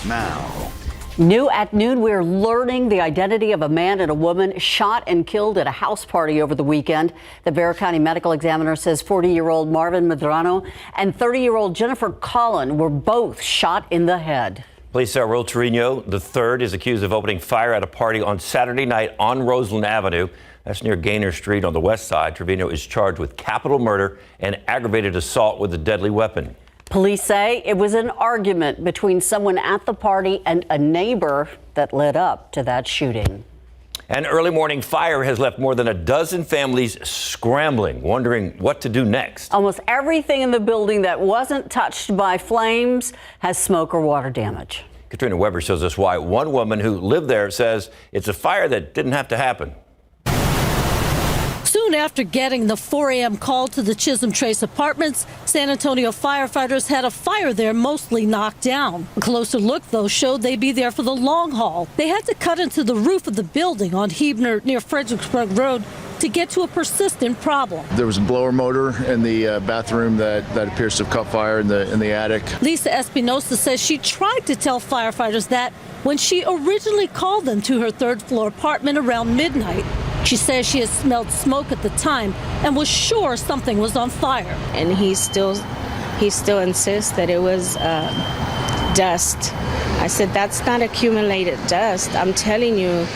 now. New at noon, we're learning the identity of a man and a woman shot and killed at a house party over the weekend. The Bexar County Medical Examiner says 40-year-old Marvin Medrano and 30-year-old Jennifer Collin were both shot in the head. Police say Raul Trevino III is accused of opening fire at a party on Saturday night on Roseland Avenue. That's near Gaynor Street on the west side. Trevino is charged with capital murder and aggravated assault with a deadly weapon. Police say it was an argument between someone at the party and a neighbor that led up to that shooting. An early morning fire has left more than a dozen families scrambling, wondering what to do next. Almost everything in the building that wasn't touched by flames has smoke or water damage. Katrina Weber shows us why one woman who lived there says it's a fire that didn't have to happen. Soon after getting the 4 a.m. call to the Chisholm Trace Apartments, San Antonio firefighters had a fire there mostly knocked down. A closer look, though, showed they'd be there for the long haul. They had to cut into the roof of the building on Hebner near Fredericksburg Road to get to a persistent problem. There was a blower motor in the bathroom that appears to have caught fire in the attic. Lisa Espinosa says she tried to tell firefighters that when she originally called them to her third-floor apartment around midnight. She says she had smelled smoke at the time and was sure something was on fire. And he still insists that it was dust. I said, that's not accumulated dust. I'm telling you,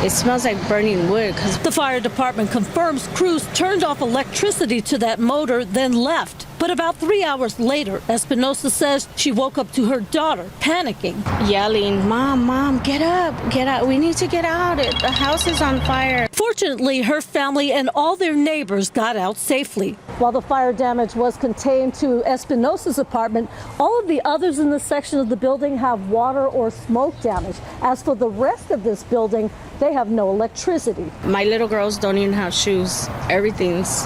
it smells like burning wood. The fire department confirms crews turned off electricity to that motor, then left. But about 3 hours later, Espinosa says she woke up to her daughter panicking, yelling, Mom, get up. We need to get out. The house is on fire. Fortunately, her family and all their neighbors got out safely. While the fire damage was contained to Espinosa's apartment, all of the others in this section of the building have water or smoke damage. As for the rest of this building, they have no electricity. My little girls don't even have shoes. Everything's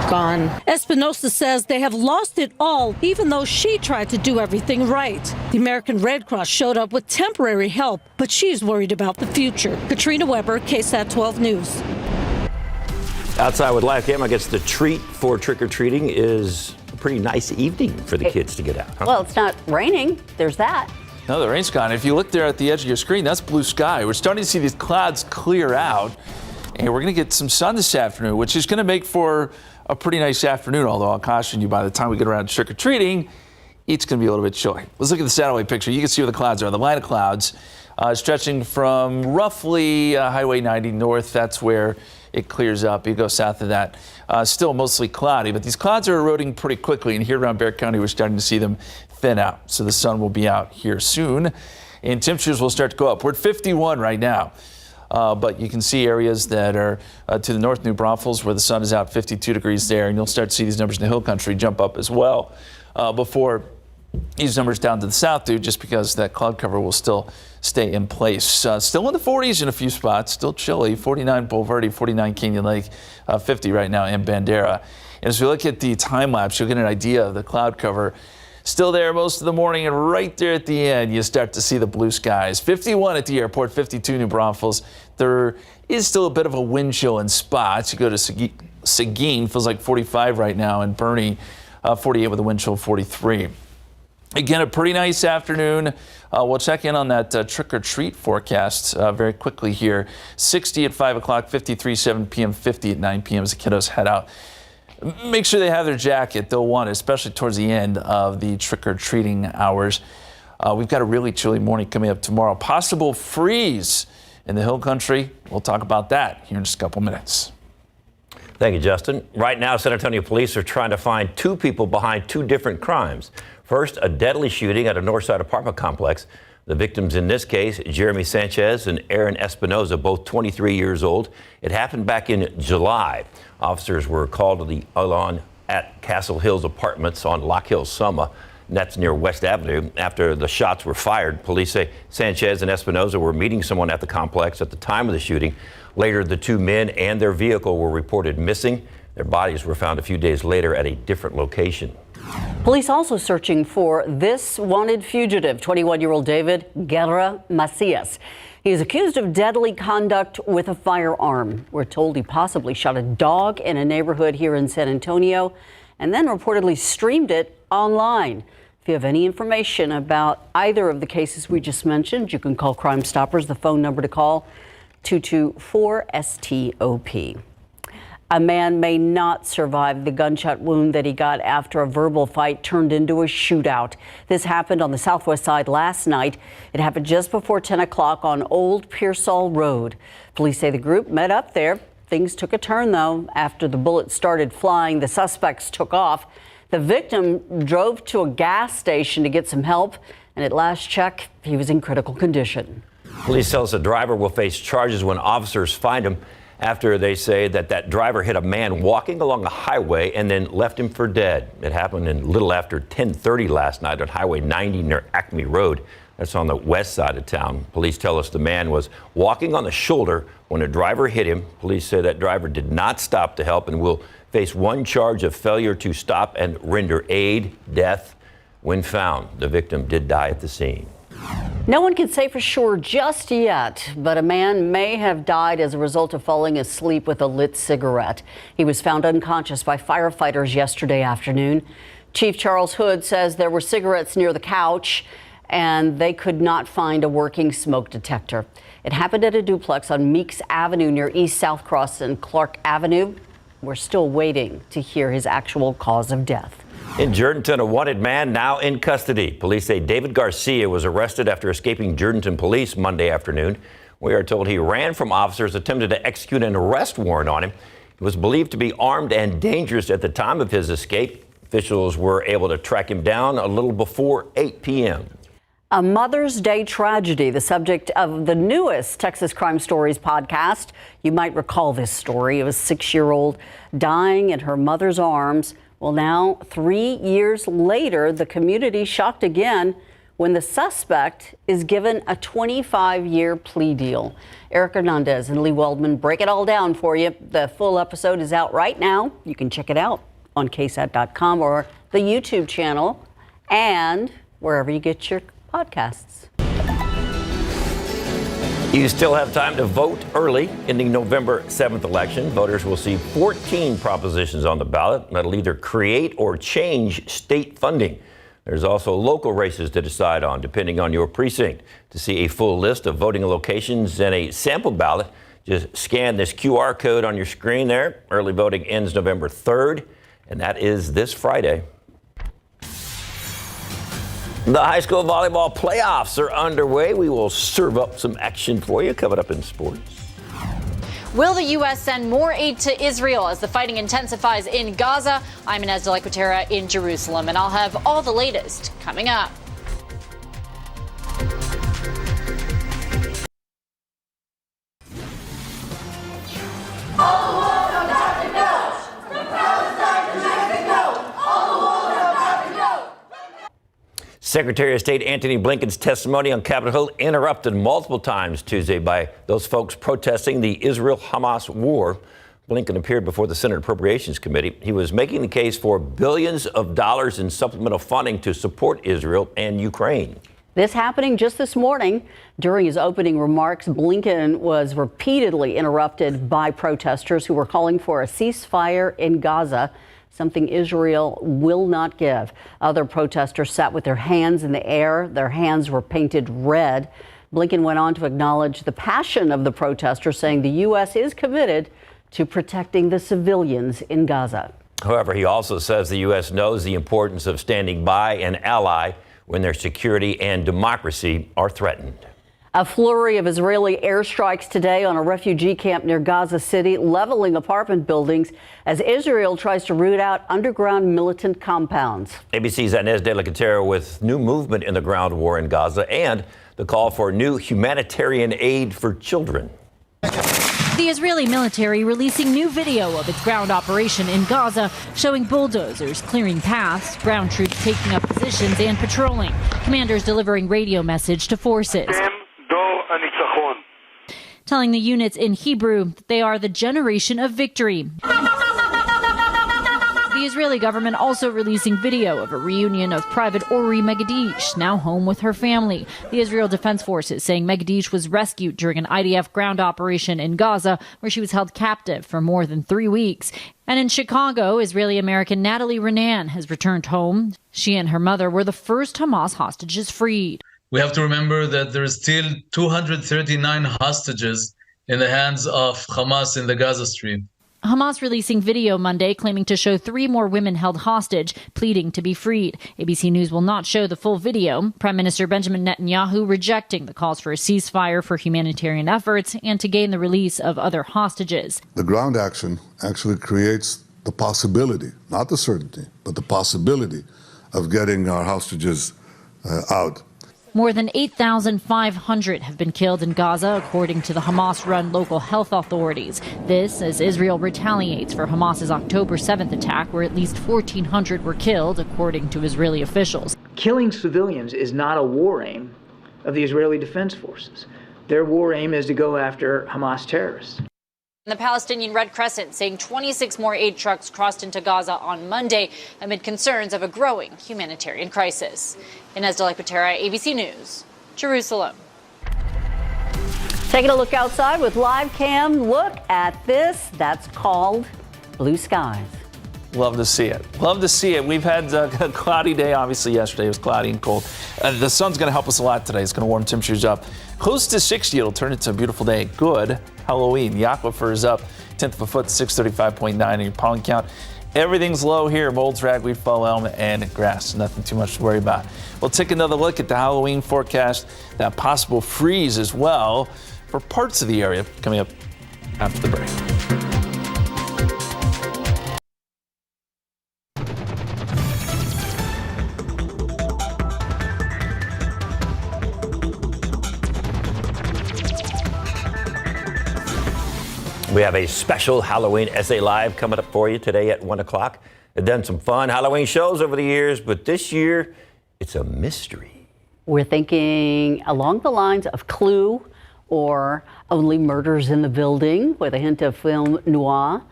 gone. Espinosa says they have lost it all, even though she tried to do everything right. The American Red Cross showed up with temporary help, but she's worried about the future. Katrina Weber, KSAT12 News. Outside with Live Cam, I guess the treat for trick-or-treating is a pretty nice evening for the kids to get out. Huh? Well, it's not raining. There's that. No, the rain's gone. If you look there at the edge of your screen, that's blue sky. We're starting to see these clouds clear out, and we're going to get some sun this afternoon, which is going to make for a pretty nice afternoon, although I'll caution you, by the time we get around to trick-or-treating, it's going to be a little bit chilly. Let's look at the satellite picture. You can see where the clouds are. The line of clouds stretching from roughly Highway 90 north. That's where it clears up. You go south of that, still mostly cloudy, but these clouds are eroding pretty quickly, and here around Bexar County, we're starting to see them thin out. So the sun will be out here soon, and temperatures will start to go up. We're at 51 right now. But you can see areas that are to the north, New Braunfels, where the sun is out, 52 degrees there, and you'll start to see these numbers in the hill country jump up as well before these numbers down to the south do, just because that cloud cover will still stay in place. Still in the 40s in a few spots, still chilly, 49 Bulverde, 49 Canyon Lake, 50 right now in Bandera. And as we look at the time lapse, you'll get an idea of the cloud cover. Still there most of the morning, and right there at the end, you start to see the blue skies. 51 at the airport, 52 New Braunfels. There is still a bit of a wind chill in spots. You go to Seguin, feels like 45 right now, and Bernie, 48 with a wind chill, 43. Again, a pretty nice afternoon. We'll check in on that trick-or-treat forecast very quickly here. 60 at 5 o'clock, 53, 7 p.m., 50 at 9 p.m. as the kiddos head out. Make sure they have their jacket. They'll want it, especially towards the end of the trick-or-treating hours. We've got a really chilly morning coming up tomorrow. Possible freeze in the hill country. We'll talk about that here in just a couple minutes. Thank you, Justin. Right now, San Antonio police are trying to find two people behind two different crimes. First, a deadly shooting at a Northside apartment complex. The victims in this case, Jeremy Sanchez and Aaron Espinoza, both 23 years old. It happened back in July. Officers were called to the Alon at Castle Hills Apartments on Lock Hill Summa, and that's near West Avenue. After the shots were fired, police say Sanchez and Espinoza were meeting someone at the complex at the time of the shooting. Later, the two men and their vehicle were reported missing. Their bodies were found a few days later at a different location. Police also searching for this wanted fugitive, 21-year-old David Guerra Macias. He is accused of deadly conduct with a firearm. We're told he possibly shot a dog in a neighborhood here in San Antonio and then reportedly streamed it online. If you have any information about either of the cases we just mentioned, you can call Crime Stoppers. The phone number to call, 224-STOP. A man may not survive the gunshot wound that he got after a verbal fight turned into a shootout. This happened on the southwest side last night. It happened just before 10 o'clock on Old Pearsall Road. Police say the group met up there. Things took a turn, though. After the bullets started flying, the suspects took off. The victim drove to a gas station to get some help, and at last check, he was in critical condition. Police tell us the driver will face charges when officers find him after they say that driver hit a man walking along a highway and then left him for dead. It happened a little after 10:30 last night on Highway 90 near Acme Road. That's on the west side of town. Police tell us the man was walking on the shoulder when a driver hit him. Police say that driver did not stop to help and will face one charge of failure to stop and render aid. Death when found. The victim did die at the scene. No one can say for sure just yet, but a man may have died as a result of falling asleep with a lit cigarette. He was found unconscious by firefighters yesterday afternoon. Chief Charles Hood says there were cigarettes near the couch and they could not find a working smoke detector. It happened at a duplex on Meeks Avenue near East South Cross and Clark Avenue. We're still waiting to hear his actual cause of death. In Jourdanton, a wanted man now in custody. Police say David Garcia was arrested after escaping Jourdanton police Monday afternoon. We are told he ran from officers, attempted to execute an arrest warrant on him. He was believed to be armed and dangerous at the time of his escape. Officials were able to track him down a little before 8 p.m. A Mother's Day tragedy, the subject of the newest Texas Crime Stories podcast. You might recall this story. It was a 6-year-old dying in her mother's arms. Well, now, 3 years later, the community shocked again when the suspect is given a 25-year plea deal. Eric Hernandez and Lee Weldman break it all down for you. The full episode is out right now. You can check it out on KSAT12 or the YouTube channel and wherever you get your podcasts. You still have time to vote early in the November 7th election. Voters will see 14 propositions on the ballot that'll either create or change state funding. There's also local races to decide on, depending on your precinct. To see a full list of voting locations and a sample ballot, just scan this QR code on your screen there. Early voting ends November 3rd, and that is this Friday. The high school volleyball playoffs are underway. We will serve up some action for you coming up in sports. Will the U.S. send more aid to Israel as the fighting intensifies in Gaza? I'm Inez de la Cuetera in Jerusalem, and I'll have all the latest coming up. Secretary of State Antony Blinken's testimony on Capitol Hill interrupted multiple times Tuesday by those folks protesting the Israel-Hamas war. Blinken appeared before the Senate Appropriations Committee. He was making the case for billions of dollars in supplemental funding to support Israel and Ukraine. This happening just this morning. During his opening remarks, Blinken was repeatedly interrupted by protesters who were calling for a ceasefire in Gaza, something Israel will not give. Other protesters sat with their hands in the air. Their hands were painted red. Blinken went on to acknowledge the passion of the protesters, saying the U.S. is committed to protecting the civilians in Gaza. However, he also says the U.S. knows the importance of standing by an ally when their security and democracy are threatened. A flurry of Israeli airstrikes today on a refugee camp near Gaza City, leveling apartment buildings as Israel tries to root out underground militant compounds. ABC's Inez de la Cuetera with new movement in the ground war in Gaza and the call for new humanitarian aid for children. The Israeli military releasing new video of its ground operation in Gaza, showing bulldozers clearing paths, ground troops taking up positions and patrolling, commanders delivering radio message to forces, telling the units in Hebrew that they are the generation of victory. The Israeli government also releasing video of a reunion of Private Ori Megadish, now home with her family. The Israel Defense Forces saying Megadish was rescued during an IDF ground operation in Gaza, where she was held captive for more than 3 weeks. And in Chicago, Israeli-American Natalie Renan has returned home. She and her mother were the first Hamas hostages freed. We have to remember that there is still 239 hostages in the hands of Hamas in the Gaza Strip. Hamas releasing video Monday claiming to show 3 more women held hostage, pleading to be freed. ABC News will not show the full video. Prime Minister Benjamin Netanyahu rejecting the calls for a ceasefire for humanitarian efforts and to gain the release of other hostages. The ground action actually creates the possibility, not the certainty, but the possibility of getting our hostages out. More than 8,500 have been killed in Gaza, according to the Hamas-run local health authorities. This as Israel retaliates for Hamas's October 7th attack, where at least 1,400 were killed, according to Israeli officials. Killing civilians is not a war aim of the Israeli Defense Forces. Their war aim is to go after Hamas terrorists. The Palestinian Red Crescent saying 26 more aid trucks crossed into Gaza on Monday amid concerns of a growing humanitarian crisis. Inez de la Patera, ABC News, Jerusalem. Taking a look outside with live cam. Look at this. That's called blue skies. Love to see it. Love to see it. We've had a cloudy day. Obviously, yesterday was cloudy and cold. The sun's going to help us a lot today. It's going to warm temperatures up. Close to 60. It'll turn into a beautiful day. Good Halloween. The aquifer is up 1/10 of a foot, 635.9 in your pollen count. Everything's low here. Molds, ragweed, fall elm, and grass. Nothing too much to worry about. We'll take another look at the Halloween forecast. That possible freeze as well for parts of the area coming up after the break. We have a special Halloween essay live coming up for you today at 1 o'clock. They've done some fun Halloween shows over the years, but this year it's a mystery. We're thinking along the lines of Clue or Only Murders in the Building with a hint of film noir.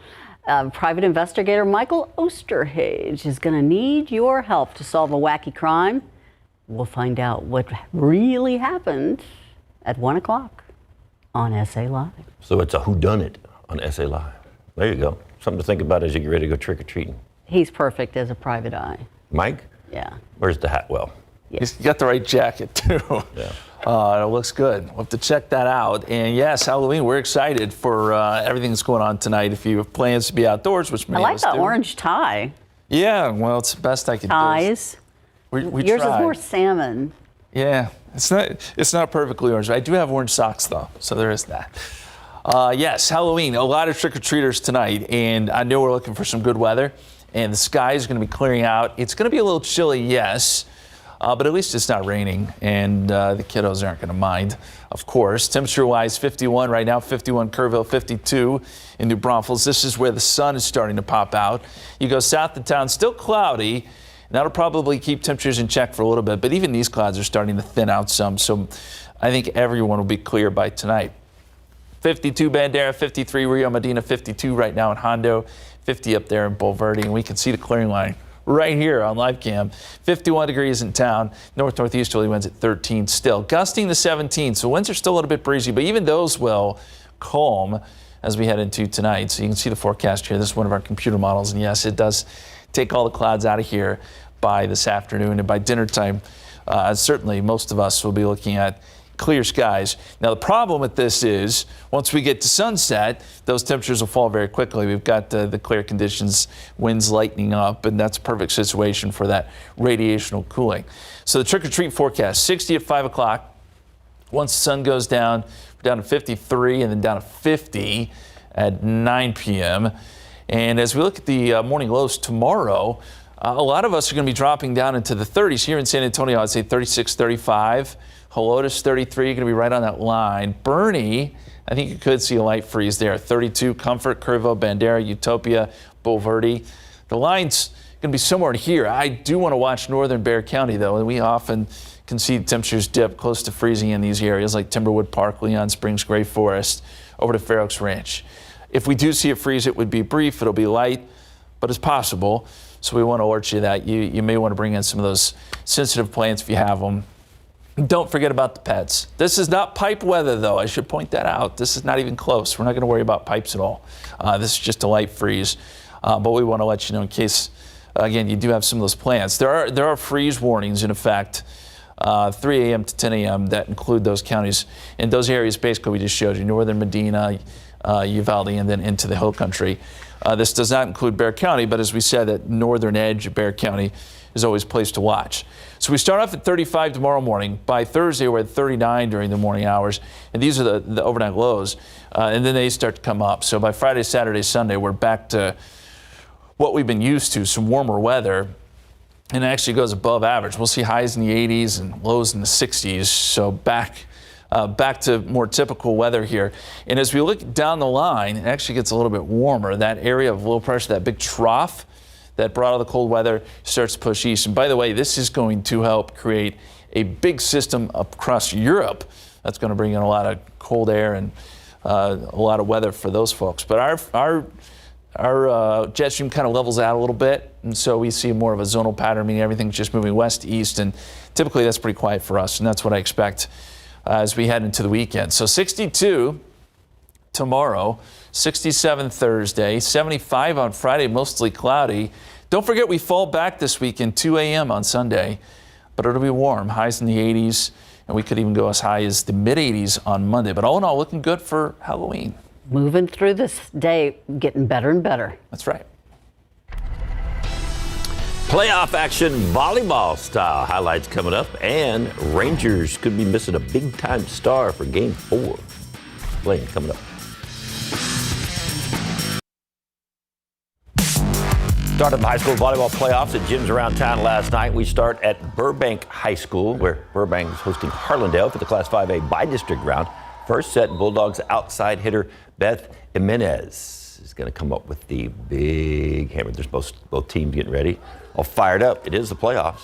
Private investigator Michael Osterhage is going to need your help to solve a wacky crime. We'll find out what really happened at 1 o'clock on SA Live. So it's a whodunit on SA Live. There you go. Something to think about as you get ready to go trick-or-treating. He's perfect as a private eye. Mike? Yeah. Where's the hat? Well, He's got the right jacket, too. Yeah. It looks good. We'll have to check that out. And yes, Halloween, we're excited for everything that's going on tonight. If you have plans to be outdoors, which many I like of us the do. orange tie. Yeah, well, it's the best I can do. Ties. We Yours tried. is more salmon. Yeah, it's not perfectly orange. I do have orange socks, though, so there is that. Yes, Halloween, a lot of trick-or-treaters tonight, and I know we're looking for some good weather, and the sky is going to be clearing out. It's going to be a little chilly, yes, but at least it's not raining, and the kiddos aren't going to mind, of course. Temperature-wise, 51 right now, 51 Kerrville, 52 in New Braunfels. This is where the sun is starting to pop out. You go south of town, still cloudy. That'll probably keep temperatures in check for a little bit, but even these clouds are starting to thin out some, so I think everyone will be clear by tonight. 52 Bandera, 53 Rio Medina, 52 right now in Hondo, 50 up there in Bulverde, and we can see the clearing line right here on live cam. 51 degrees in town, north-northeasterly winds at 13 still. Gusting to 17, so winds are still a little bit breezy, but even those will calm as we head into tonight. So you can see the forecast here. This is one of our computer models, and yes, it does take all the clouds out of here by this afternoon, and by dinner time, certainly most of us will be looking at clear skies. Now, the problem with this is once we get to sunset, those temperatures will fall very quickly. We've got the clear conditions, winds lightening up, and that's a perfect situation for that radiational cooling. So the trick-or-treat forecast, 60 at 5 o'clock. Once the sun goes down, we're down to 53 and then down to 50 at 9 p.m. And as we look at the morning lows tomorrow, a lot of us are going to be dropping down into the 30s. Here in San Antonio, I'd say 36, 35. Helotes, 33, going to be right on that line. Bernie, I think you could see a light freeze there. 32, Comfort, Kerrville, Bandera, Utopia, Bulverde. The line's going to be somewhere here. I do want to watch northern Bexar County, though, and we often can see temperatures dip close to freezing in these areas like Timberwood Park, Leon Springs, Gray Forest, over to Fair Oaks Ranch. If we do see a freeze, it would be brief. It'll be light, but it's possible. So we want to alert you that you may want to bring in some of those sensitive plants if you have them. Don't forget about the pets. This is not pipe weather, though. I should point that out. This is not even close. We're not going to worry about pipes at all. This is just a light freeze. But we want to let you know in case, again, you do have some of those plants. There are freeze warnings in effect, 3 a.m. to 10 a.m. that include those counties. And those areas, basically, we just showed you, northern Medina, Uvalde, and then into the hill country. This does not include Bexar County, but as we said, that northern edge of Bexar County is always a place to watch. So we start off at 35 tomorrow morning. By Thursday, we're at 39 during the morning hours. And these are the overnight lows. And then they start to come up. So by Friday, Saturday, Sunday, we're back to what we've been used to, some warmer weather. And it actually goes above average. We'll see highs in the 80s and lows in the 60s. So back to more typical weather here. And as we look down the line, it actually gets a little bit warmer. That area of low pressure, that big trough that brought all the cold weather, starts to push east. And by the way, this is going to help create a big system across Europe. That's going to bring in a lot of cold air and a lot of weather for those folks. But our jet stream kind of levels out a little bit, and so we see more of a zonal pattern, meaning everything's just moving west to east, and typically that's pretty quiet for us, and that's what I expect as we head into the weekend. So 62 tomorrow, 67 Thursday, 75 on Friday, mostly cloudy. Don't forget we fall back this weekend, 2 a.m. on Sunday, but it'll be warm, highs in the 80s, and we could even go as high as the mid-80s on Monday. But all in all, looking good for Halloween. Moving through this day, getting better and better. That's right. Playoff action, volleyball style highlights coming up, and Rangers could be missing a big-time star for Game 4. Blaine coming up. Started the high school volleyball playoffs at gyms around town last night. We start at Burbank High School, where Burbank is hosting Harlandale for the Class 5A bi-district round. First set, Bulldogs outside hitter Beth Jimenez is going to come up with the big hammer. There's both teams getting ready. All fired up. It is the playoffs.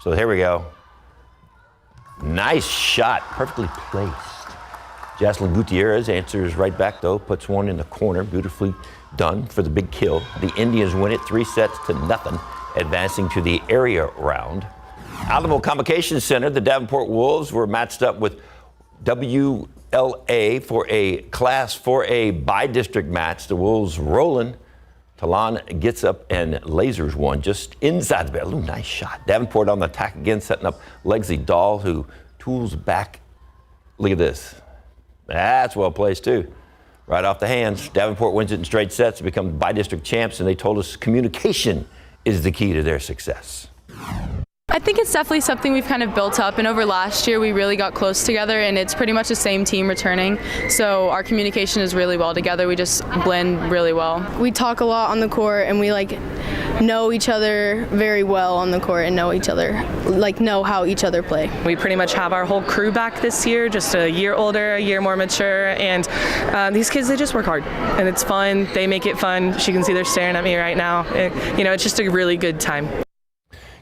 So here we go. Nice shot, perfectly placed. Jocelyn Gutierrez answers right back, though, puts one in the corner, beautifully done for the big kill. The Indians win it 3-0, advancing to the area round. Alamo Convocation Center, the Davenport Wolves were matched up with WLA for a Class 4A bi-district match. The Wolves rolling. Talon gets up and lasers one just inside the barrel. Ooh, nice shot. Davenport on the attack again, setting up Legsley Dahl, who tools back. Look at this. That's well placed, too. Right off the hands. Davenport wins it in straight sets to become bi-district champs, and they told us communication is the key to their success. I think it's definitely something we've kind of built up, and over last year we really got close together, and it's pretty much the same team returning, so our communication is really well together. We just blend really well. We talk a lot on the court, and we know each other very well on the court and know how each other play. We pretty much have our whole crew back this year, just a year older, a year more mature, and these kids, they just work hard, and it's fun. They make it fun. She can see they're staring at me right now. It's just a really good time.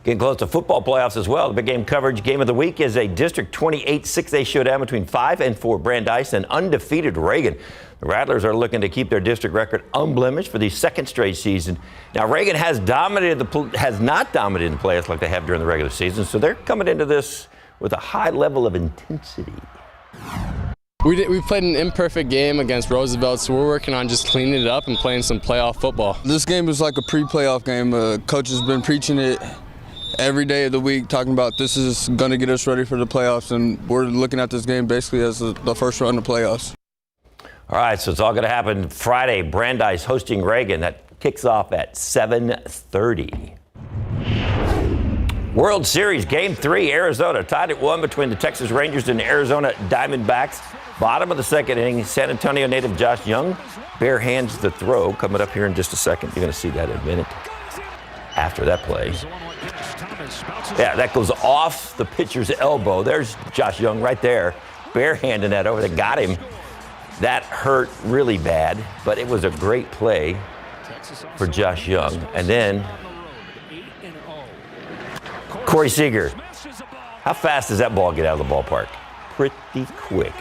Getting close to football playoffs as well. The big game coverage game of the week is a District 28 6A showdown between 5 and 4 Brandeis and undefeated Reagan. The Rattlers are looking to keep their district record unblemished for the second straight season. Now, Reagan has not dominated the playoffs like they have during the regular season, so they're coming into this with a high level of intensity. We played an imperfect game against Roosevelt, so we're working on just cleaning it up and playing some playoff football. This game is like a pre-playoff game. Coach has been preaching it every day of the week, talking about this is going to get us ready for the playoffs, and we're looking at this game basically as the first round of playoffs. All right, so it's all going to happen Friday. Brandeis hosting Reagan. That kicks off at 7:30. World Series Game 3, Arizona tied at 1 between the Texas Rangers and the Arizona Diamondbacks. Bottom of the second inning, San Antonio native Josh Young bare hands the throw. Coming up here in just a second. You're going to see that in a minute after that play. Yeah, that goes off the pitcher's elbow. There's Josh Young right there, barehanding that over. They got him. That hurt really bad, but it was a great play for Josh Young. And then Corey Seager. How fast does that ball get out of the ballpark? Pretty quick.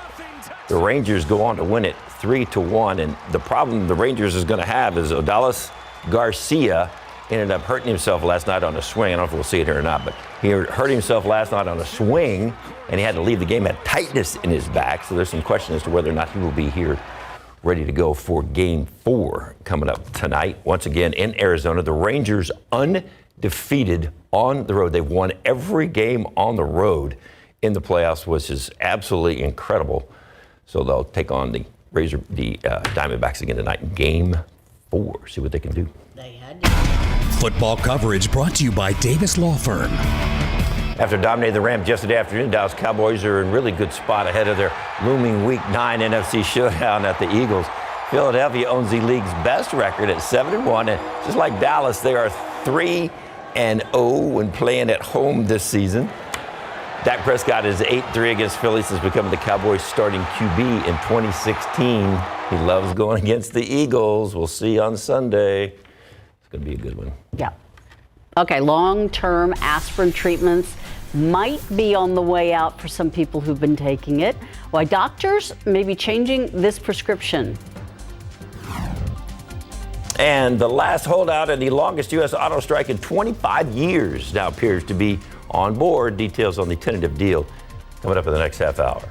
The Rangers go on to win it 3-1, and the problem the Rangers is going to have is Odalis Garcia ended up hurting himself last night on a swing. I don't know if we'll see it here or not, but he hurt himself last night on a swing, and he had to leave the game. Had tightness in his back, so there's some question as to whether or not he will be here ready to go for Game 4 coming up tonight. Once again in Arizona, the Rangers undefeated on the road. They've won every game on the road in the playoffs, which is absolutely incredible. So they'll take on the Diamondbacks again tonight in Game 4. See what they can do. Football coverage brought to you by Davis Law Firm. After dominating the Rams yesterday afternoon, Dallas Cowboys are in really good spot ahead of their looming Week 9 NFC showdown at the Eagles. Philadelphia owns the league's best record at 7-1, and just like Dallas, they are 3-0 when playing at home this season. Dak Prescott is 8-3 against Philly since becoming the Cowboys' starting QB in 2016. He loves going against the Eagles. We'll see on Sunday. It's going to be a good one. Yeah. Okay, long-term aspirin treatments might be on the way out for some people who've been taking it. Why doctors may be changing this prescription. And the last holdout and the longest U.S. auto strike in 25 years now appears to be on board. Details on the tentative deal coming up in the next half hour.